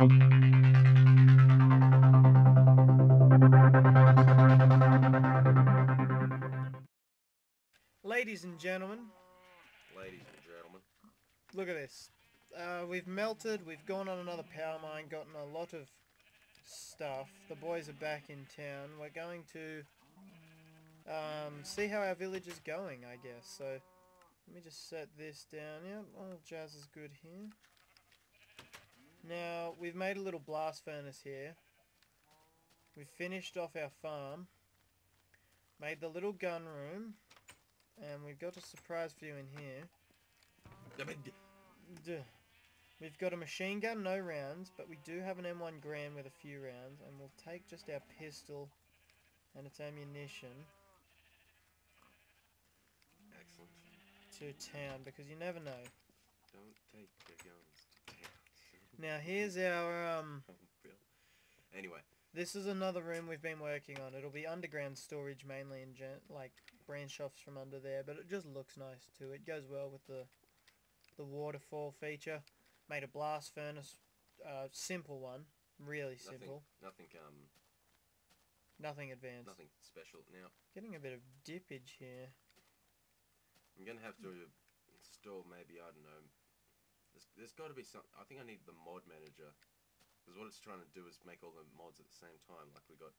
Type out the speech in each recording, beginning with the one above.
Ladies and gentlemen, Ladies and gentlemen. look at this. We've melted, we've gone on another power mine, gotten a lot of stuff. The boys are back in town. We're going to see how our village is going, I guess. So, let me just set this down. Yep, all jazz is good here. Now, we've made a little blast furnace here. We've finished off our farm. Made the little gun room. And we've got a surprise for you in here. We've got a machine gun, no rounds, but we do have an M1 Grand with a few rounds, and we'll take just our pistol and its ammunition Excellent. to town, because you never know. Don't take your guns to town. Now here's our, Anyway. This is another room we've been working on. It'll be underground storage mainly, and like branch offs from under there, but it just looks nice too. It goes well with the waterfall feature. Made a blast furnace, simple one, really simple. Nothing advanced. Nothing special. Now, getting a bit of dippage here. I'm gonna have to install maybe, I don't know. There's got to be some. I think I need the mod manager, because what it's trying to do is make all the mods at the same time. Like we got.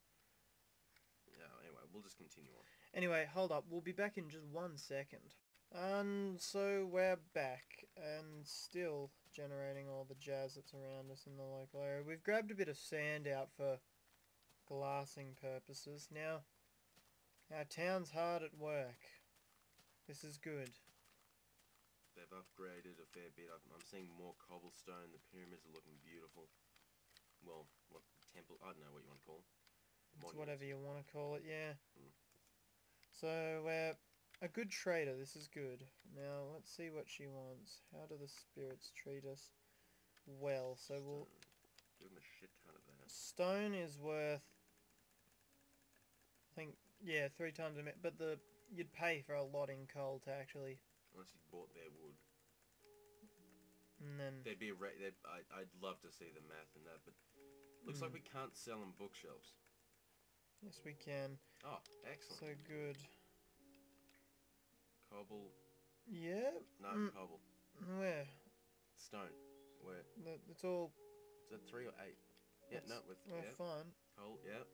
Yeah. Anyway, we'll just continue on. Anyway, hold up. We'll be back in just 1 second. And so we're back, and still generating all the jazz that's around us in the local area. We've grabbed a bit of sand out for glassing purposes. Now, our town's hard at work. This is good. They've upgraded a fair bit. I'm seeing more cobblestone. The pyramids are looking beautiful. Well, what temple? I don't know what you want to call them. It's whatever you want to call it, yeah. So we're a good trader. This is good. Now let's see what she wants. How do the spirits treat us? Well, so we'll give them a shit ton of that. Stone is worth, I think, yeah, 3 times a minute. But you'd pay for a lot in coal to actually. Unless you bought their wood. And then there'd be a rate. I'd love to see the math in that, but looks like we can't sell them bookshelves. Yes, we can. Oh, excellent. So good. Cobble. Yeah. No, cobble. Where? Stone. Where? It's all. Is that 3 or 8? Yeah, no, with. We're fine. Coal, yeah.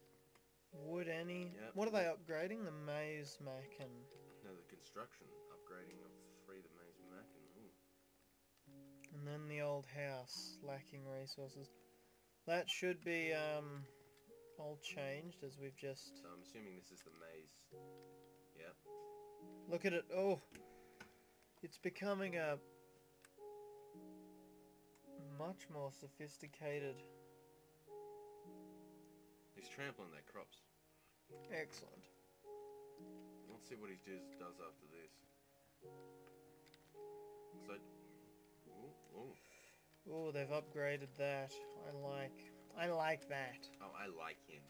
Wood, any. Yep. What are they upgrading? The Maiizzzeee and. No, the construction upgrading of 3 the Maiizzzeee. And then the old house lacking resources. That should be all changed as we've just. So I'm assuming this is the maze. Yeah. Look at it. Oh, it's becoming a much more sophisticated. He's trampling their crops. Excellent. Let's see what he does after this. So, oh, they've upgraded that. I like that. Oh, I like him.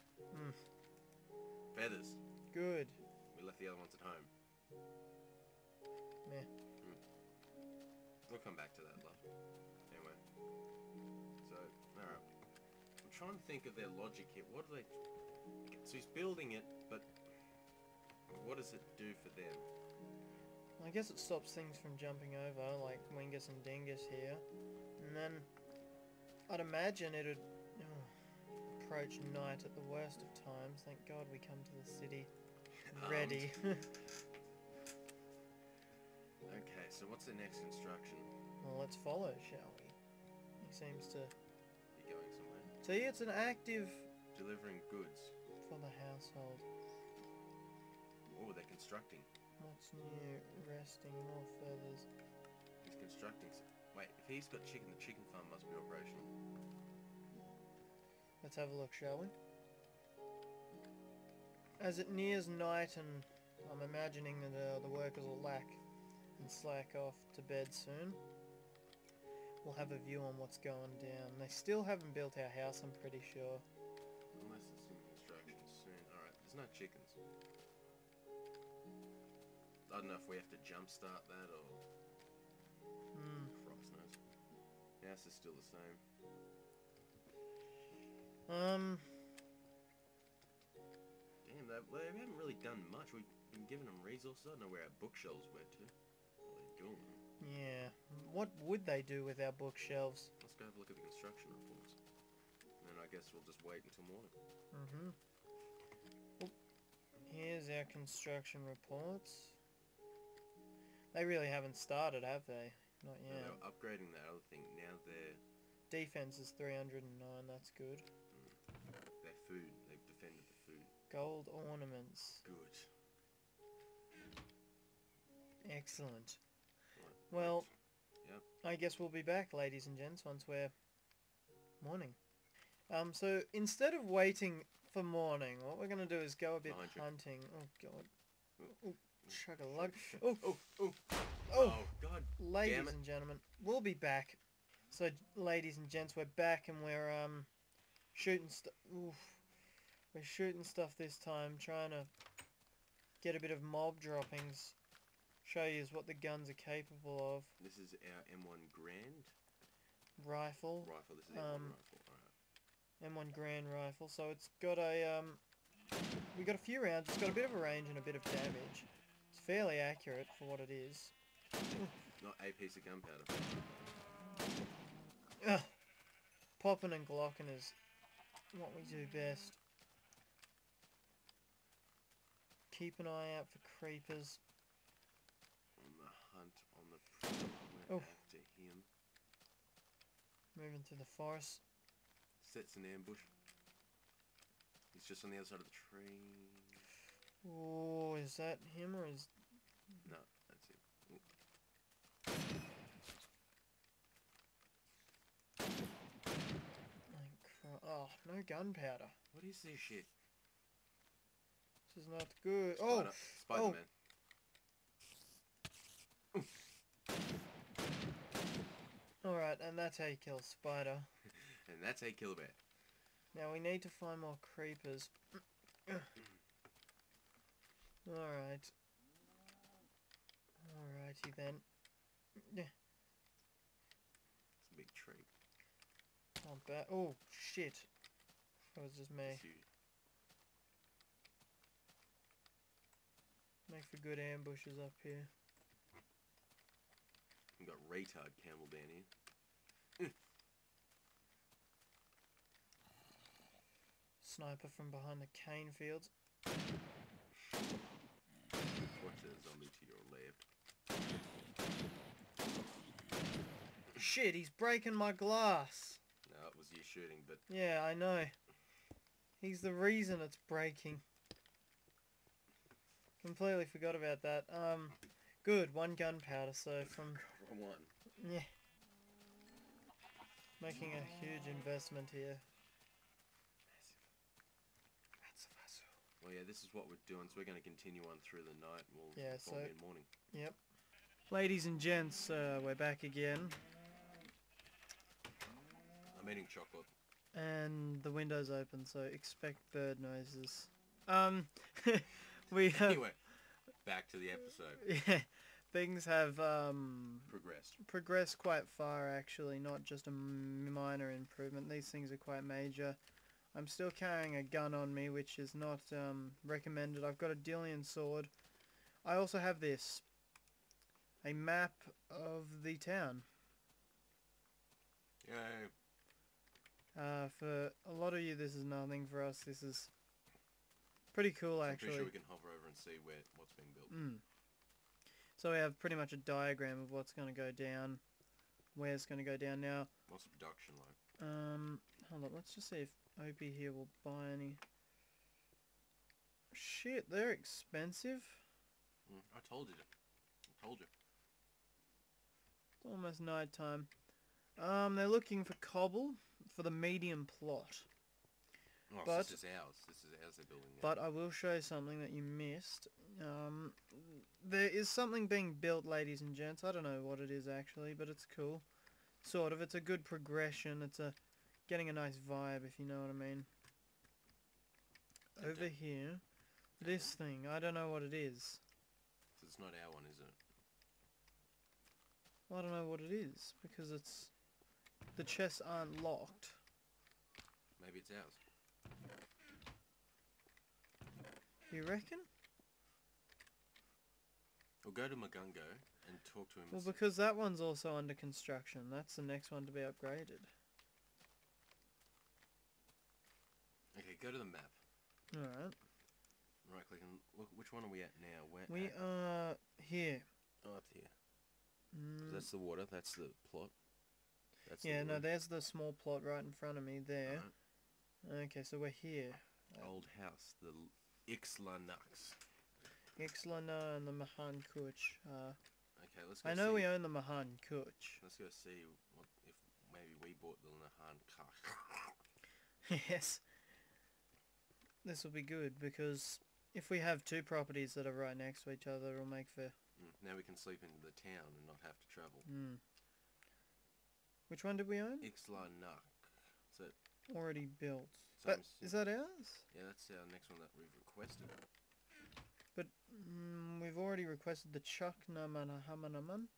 Feathers. Good. We left the other ones at home. Meh. We'll come back to that, love. Anyway. So, alright. I'm trying to think of their logic here. What do they... So he's building it, but what does it do for them? I guess it stops things from jumping over, like Wingus and Dingus here. And then, I'd imagine it'd approach night at the worst of times. Thank God we come to the city ready. Okay, so what's the next construction? Well, let's follow, shall we? He seems to be going somewhere. See, it's an active... delivering goods. For the household. Oh, they're constructing. What's new? Resting, more feathers. He's constructing... Wait, if he's got chicken, the chicken farm must be operational. Let's have a look, shall we? As it nears night, and I'm imagining that the workers will slack off to bed soon, we'll have a view on what's going down. They still haven't built our house, I'm pretty sure. Unless it's in construction soon. Alright, there's no chickens. I don't know if we have to jumpstart that or... Cross knows. House is still the same. Um, Damn, they haven't really done much. We've been giving them resources. I don't know where our bookshelves went to. What are they doing? yeah. What would they do with our bookshelves? Let's go have a look at the construction reports. And then I guess we'll just wait until morning. Mm-hmm. Oh, here's our construction reports. They really haven't started, have they? Not Yeah. yet. They were upgrading that other thing. Now they're... Defense is 309, that's good. Their food. They've defended the food. Gold ornaments. Good. Excellent. Right. Well, Yep. I guess we'll be back, ladies and gents, once we're morning. So instead of waiting for morning, what we're going to do is go a bit Behind you. hunting. Oh, God. Oh, chug a Shit, lug. shit. Oh, Oh, oh, oh, God. ladies damn it. and gentlemen, we'll be back. So, ladies and gents, we're back and we're, shooting stuff. We're shooting stuff this time, trying to get a bit of mob droppings. Show you what the guns are capable of. This is our M1 Grand Rifle. rifle. This is the M1 rifle. Alright. M1 Grand rifle. So it's got a, we got a few rounds. It's got a bit of a range and a bit of damage. It's fairly accurate for what it is. Not a piece of gunpowder. Ugh. Popping and glocking is what we do best. Keep an eye out for creepers. On the hunt, on the prowl, we're Oh. after him. Moving through the forest. Sets an ambush. He's just on the other side of the tree. Oh, is that him or is... No, that's him. Ooh. Oh, no gunpowder. What is this shit? This is not good. Oh! Spider-Man. Alright, and that's how you kill a spider. And that's a kill bear. Now we need to find more creepers. Alright. Alrighty then. Yeah. It's a big tree. Not bad. Oh, shit. That was just me. It's you. Make for good ambushes up here. We've got retard camel down here. Sniper from behind the cane fields. Watch that zombie to your left. Shit, he's breaking my glass. No, it was you shooting, but Yeah, I know. He's the reason it's breaking. Completely forgot about that. Good, 1 gunpowder, so from... one. Yeah. Making a huge investment here. Well, yeah, this is what we're doing, so we're going to continue on through the night, and we'll Yeah, inform you in the morning. Yep. Ladies and gents, we're back again. I'm eating chocolate. And the window's open, so expect bird noises. We have... Anyway, back to the episode. Yeah, things have progressed quite far, actually, not just a minor improvement. These things are quite major. I'm still carrying a gun on me, which is not recommended. I've got a Dillian sword. I also have this. A map of the town. Yay. For a lot of you, this is nothing. For us, this is pretty cool, I'm actually. pretty sure we can hover over and see what's being built. So we have pretty much a diagram of what's going to go down, where it's going to go down now. What's the production like? Hold on, let's just see if Opie here will buy any. Shit, they're expensive. I told you. I told you. It's almost night time. They're looking for cobble for the medium plot. Oh, But- so this is ours. This is ours they're building now. But I will show you something that you missed. There is something being built, ladies and gents. I don't know what it is actually, but it's cool. Sort of. It's a good progression. It's getting a nice vibe, if you know what I mean. Over here, this thing. I don't know what it is. So it's not our one, is it? Well, I don't know what it is because it's the chests aren't locked. Maybe it's ours. You reckon? We'll go to Magungo and talk to him. Well, because that one's also under construction. That's the next one to be upgraded. Okay, go to the map. Alright. Right click and look. Which one are we at now? We are here. Oh, up here. 'Cause that's the water. That's the plot. That's Yeah, the no, wood. there's the small plot right in front of me there. Alright. Okay, so we're here. Old house. The Ixla Nux. Ixlana and the Mahan Kuch. Okay, let's go I know see. we own the Mahan Kuch. Let's go see what if maybe we bought the Nahan Kach. Yes. This will be good because if we have two properties that are right next to each other, it'll make for... Now we can sleep in the town and not have to travel. Which one did we own? Ixla Nux. So Already built. Same But is that ours? yeah, that's our next one that we've requested. But we've already requested the Chuck Namanahamanaman.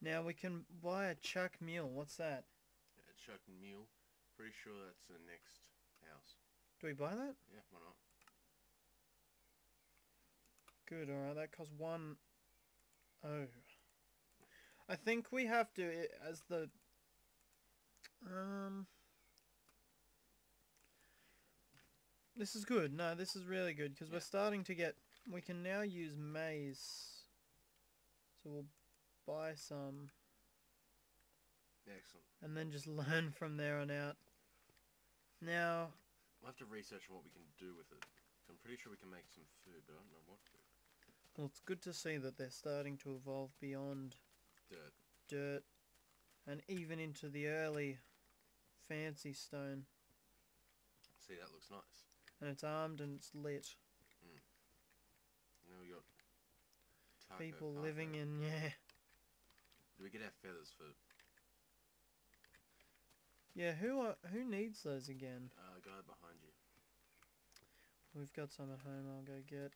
Now we can buy a Chuck Mule. What's that? Chuck Mule. Pretty sure that's the next house. Do we buy that? Yeah, why not? Good, alright. That costs 1... Oh. I think we have to, as the... This is good. No, this is really good because we're starting to get... We can now use maize. So we'll buy some. Excellent. And then just learn from there on out. Now... We'll have to research what we can do with it. I'm pretty sure we can make some food, but I don't know what food. Well, it's good to see that they're starting to evolve beyond... Dirt. And even into the early fancy stone. See, that looks nice. And it's armed and it's lit. Now we got taco People parko. living in, Do we get our feathers for? Yeah, who needs those again? Guy behind you. We've got some at home I'll go get.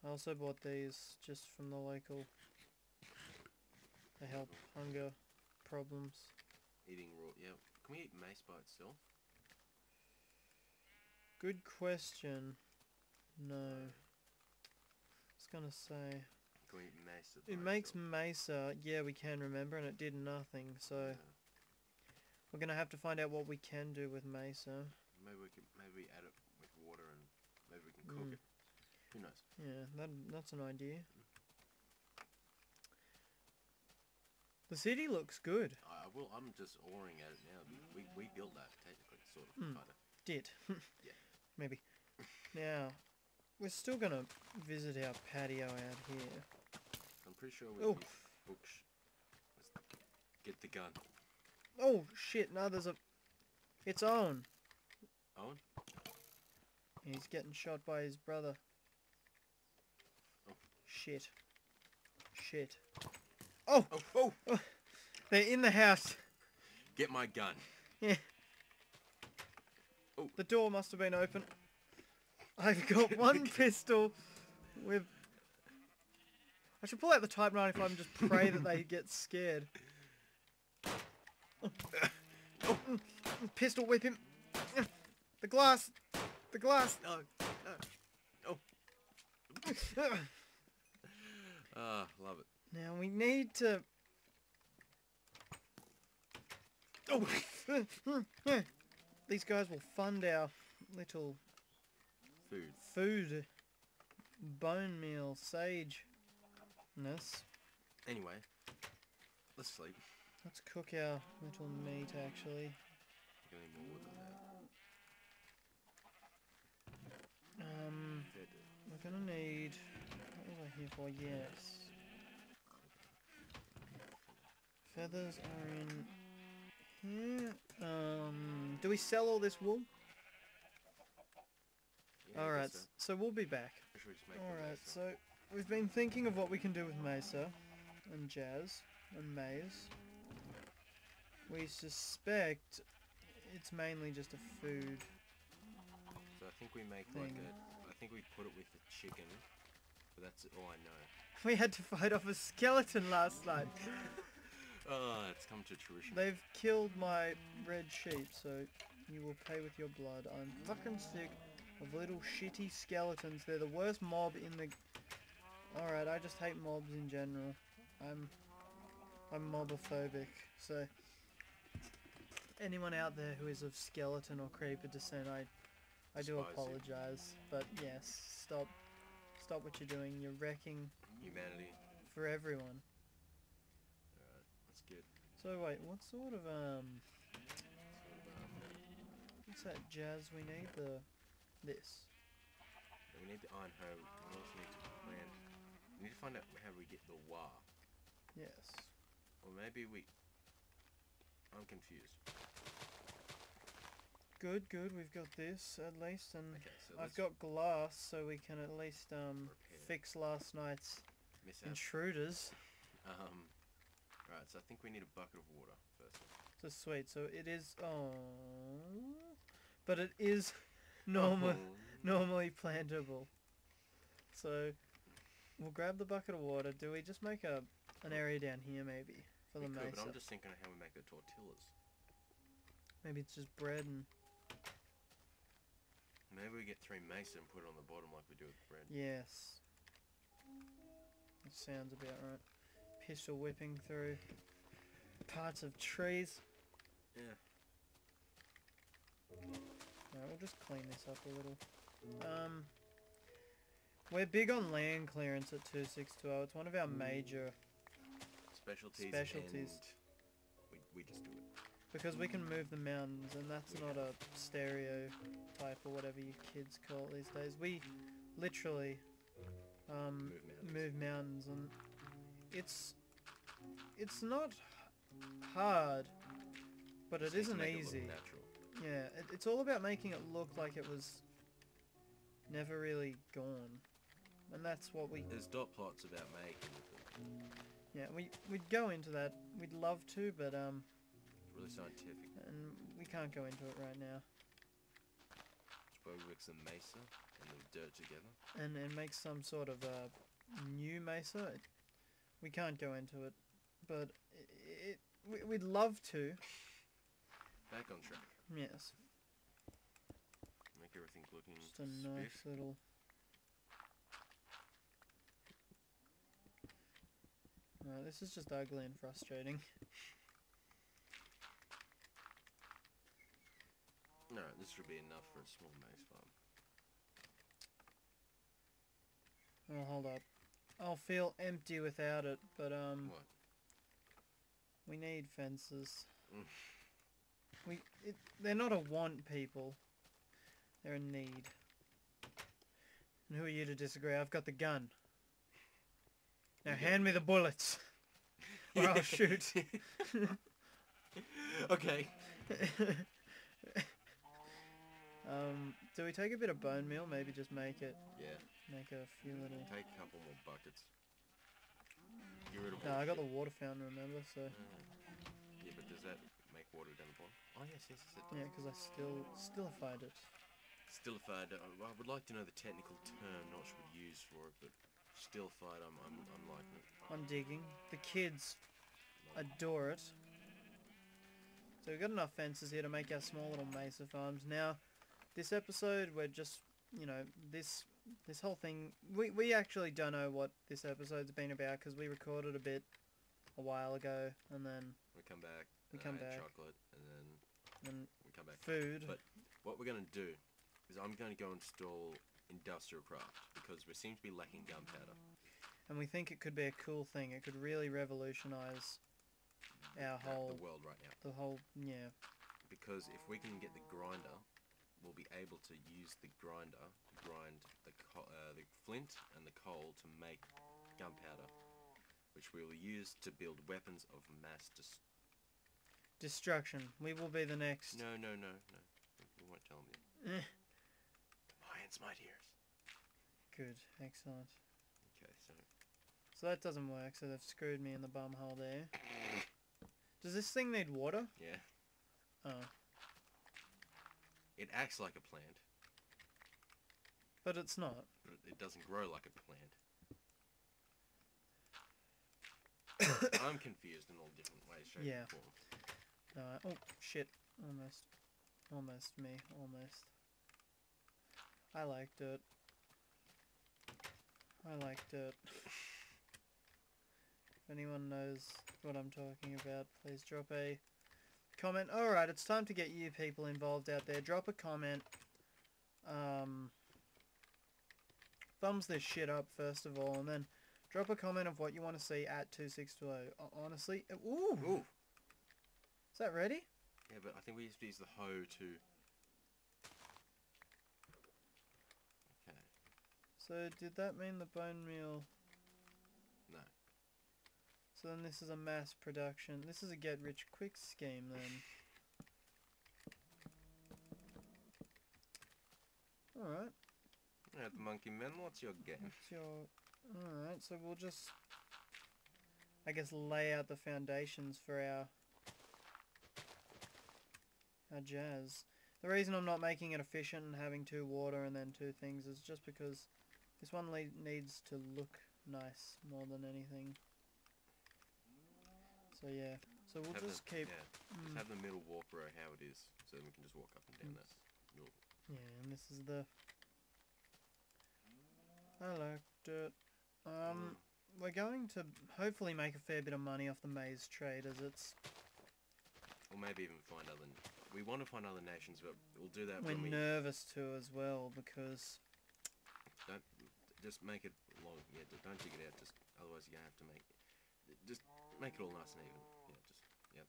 I also bought these just from the local. They help hunger problems. Eating raw. Yeah. Can we eat mace by itself? Good question. No. I was gonna say. Can we eat mace? It makes mesa. Yeah, we can remember, and it did nothing. So we're gonna have to find out what we can do with mesa. Maybe we add it with water and maybe we can cook it. Who knows? Yeah, that's an idea. The city looks good. I'm just awing at it now. We built that technically, sort of, kind of. Did. Yeah. Maybe. Now, we're still gonna visit our patio out here. I'm pretty sure we can get the gun. Oh shit! No, there's a. It's Owen. Owen? He's getting shot by his brother. Oh. Shit. Shit. Oh! Oh! Oh! They're in the house. Get my gun. Yeah. Oh. The door must have been open. I've got one pistol with... I should pull out the Type 95 and just pray that they get scared. Oh. Pistol whip him. The glass. The glass. No. No. Oh. Ah, love it. Now we need to... Oh! These guys will fund our little... Food. Bone meal. Sage-ness. Anyway, let's sleep. Let's cook our little meat, actually. We're gonna need more wood than that. We're gonna need... What was I here for? Yes. Feathers are in here. Do we sell all this wool? Yeah, Alright, so we'll be back. Alright, so we've been thinking of what we can do with mesa and jazz and maize. We suspect it's mainly just a food. So I think we make thing. I think we put it with the chicken, but that's all I know. We had to fight off a skeleton last night. Oh, it's come to fruition. They've killed my red sheep, so You will pay with your blood. I'm fucking sick of little shitty skeletons. They're the worst mob in the... Alright, I just hate mobs in general. I'm mobophobic, so... Anyone out there who is of skeleton or creeper descent, I do Despise you. apologize. But yes, stop what you're doing. You're wrecking Humanity. for everyone. Alright, that's good. So wait, what sort of what's that jazz we need? This. We need the iron hoe. We also need to plant. We need to find out how we get the wah. Yes. Or maybe we... I'm confused. Good, we've got this at least, and Okay, so I've got glass, so we can at least repair. fix last night's Miss out. intruders. Right, so I think we need a bucket of water first. So sweet, so it is, but it is normally plantable. So, we'll grab the bucket of water. Do we just make an area down here maybe, for the mesa? But I'm just thinking of how we make the tortillas. Maybe it's just bread and... Maybe we get 3 mesa and put it on the bottom like we do with bread. Yes. That sounds about right. Pistol whipping through parts of trees. Yeah. Alright, we'll just clean this up a little. We're big on land clearance at 2620. It's one of our major Specialties. And we just do it. because we can move the mountains, and that's not a stereotype or whatever you kids call it these days. We literally move mountains, and it's not hard, but it isn't easy. Yeah, it's all about making it look like it was never really gone, and that's what we... There's dot plots about making them. Yeah, we'd go into that. We'd love to, but Really scientific. and we can't go into it right now. It's where we mix the mesa and the dirt together. And make some sort of new mesa. We can't go into it, but we'd love to. Back on track. Yes. Make everything looking Just a nice spiff. little... No, this is just ugly and frustrating. No, this should be enough for a small maize farm. Oh, hold up. I'll feel empty without it, but What? we need fences. Mm. They're not a want, people. They're a need. And who are you to disagree? I've got the gun. Now hand me the bullets, or I'll shoot. Okay. Do we take a bit of bone meal? Maybe just make a few little... Take a couple more buckets. Get rid of No, I got the water fountain, remember, so... Yeah, but does that make water down the bottom? Oh, yes, it does. Yeah, because I stillified it. Stillified, I would like to know the technical term not should we use for it, but stillified, I'm liking it. I'm digging. The kids adore it. So we've got enough fences here to make our small little mesa farms. Now, this episode, we're just, you know, this whole thing, we actually don't know what this episode's been about because we recorded a bit a while ago, and then We come back, chocolate, and then we come back. food. But what we're going to do is I'm going to go install industrial craft because we seem to be lacking gunpowder. And we think it could be a cool thing. It could really revolutionize our whole... The world right now. The whole... yeah. Because if we can get the grinder, we'll be able to use the grinder to grind the flint and the coal to make gunpowder, which we will use to build weapons of mass destruction. We will be the next... No. We won't tell them yet. The Mayans might hear us. Good. Excellent. Okay, So that doesn't work, so they've screwed me in the bum hole there. Does this thing need water? Yeah. Oh. It acts like a plant. But it's not. But it doesn't grow like a plant. I'm confused in all different ways, shape, Yeah. and form. Oh, shit. Almost. Almost me, almost. I liked it. I liked it. If anyone knows what I'm talking about, please drop a comment. Alright, it's time to get you people involved out there. Drop a comment. Thumbs this shit up first of all, and then drop a comment of what you want to see at 2620. Honestly, ooh! Ooh. Is that ready? Yeah, but I think we used to use the hoe to... Okay. So, did that mean the bone meal... No. So then this is a mass production. This is a get-rich-quick scheme then. Alright. Alright, the monkey man, what's your game? What's your... Alright, so we'll just... I guess lay out the foundations for our jazz. The reason I'm not making it efficient and having 2 water and then 2 things is just because this one needs to look nice more than anything. So yeah, so we'll just keep... Yeah, just have the middle walk row how it is, so then we can just walk up and down that middle. Yeah, and this is the... I liked it. We're going to hopefully make a fair bit of money off the maize trade, as it's... Or maybe even find other... We want to find other nations, but we'll do that We're when we... nervous to as well, because... Don't... Just make it long. Yeah, don't dig it out, just... Otherwise you're going to have to make... Just make it all nice and even. Yeah, just... Yep.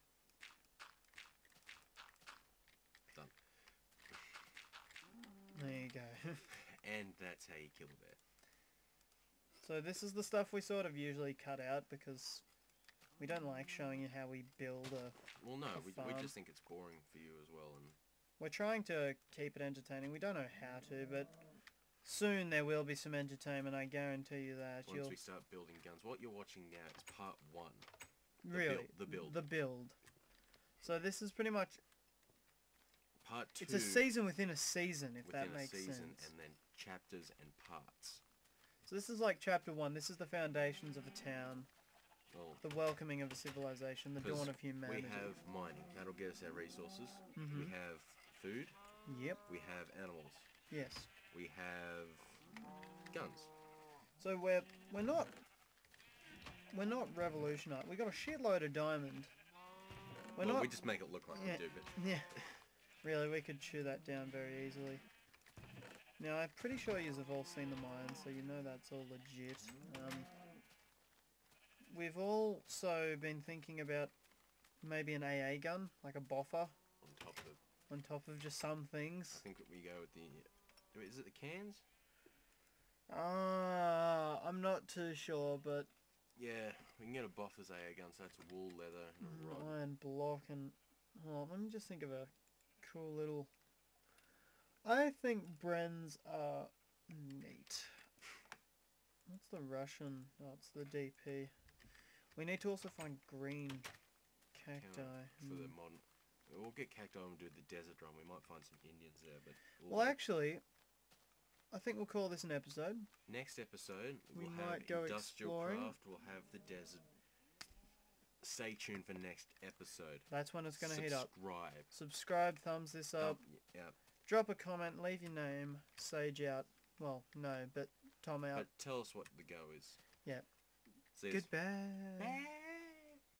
Done. There you go. And that's how you kill a bear. So this is the stuff we sort of usually cut out, because we don't like showing you how we build a... Well, no, we farm. just think it's boring for you as well, and... We're trying to keep it entertaining. We don't know how to, but soon there will be some entertainment, I guarantee you that. Once we start building guns. What you're watching now is part 1. Really? The build. The build. So this is pretty much... Part 2... It's a season within a season, if that makes sense. And then chapters and parts. So this is like chapter 1. This is the foundations of a town. Well, The welcoming of a civilization. The dawn of humanity. we have mining. That'll get us our resources. Mhm. We have food. Yep. We have animals. Yes. We have guns. So we're not revolutionized. We got a shitload of diamond. We just make it look like Yeah. we do, but... Yeah. Really, we could chew that down very easily. Now, I'm pretty sure you have all seen the mine, so you know that's all legit. We've also been thinking about maybe an AA gun, like a boffer, on top of just some things. I think we go with the... Is it the cans? I'm not too sure, but... Yeah, we can get a boffer's AA gun, so that's wool, leather, and a rod. Iron block and... Oh, let me just think of a cool little... I think Brens are neat. What's the Russian? Oh, it's the DP. We need to also find green cacti. For the modern... We'll get cacti and do the desert drum. We might find some Indians there, but... Well, actually, I think we'll call this an episode. Next episode, We we'll might have go industrial exploring. craft, we'll have the desert. Stay tuned for next episode. That's when it's going to heat up. Subscribe. Subscribe, thumbs this up. Yeah. Drop a comment, leave your name, Sage out. Well, no, but Tom out. But tell us what the go is. Yeah. See you. Goodbye. Bye.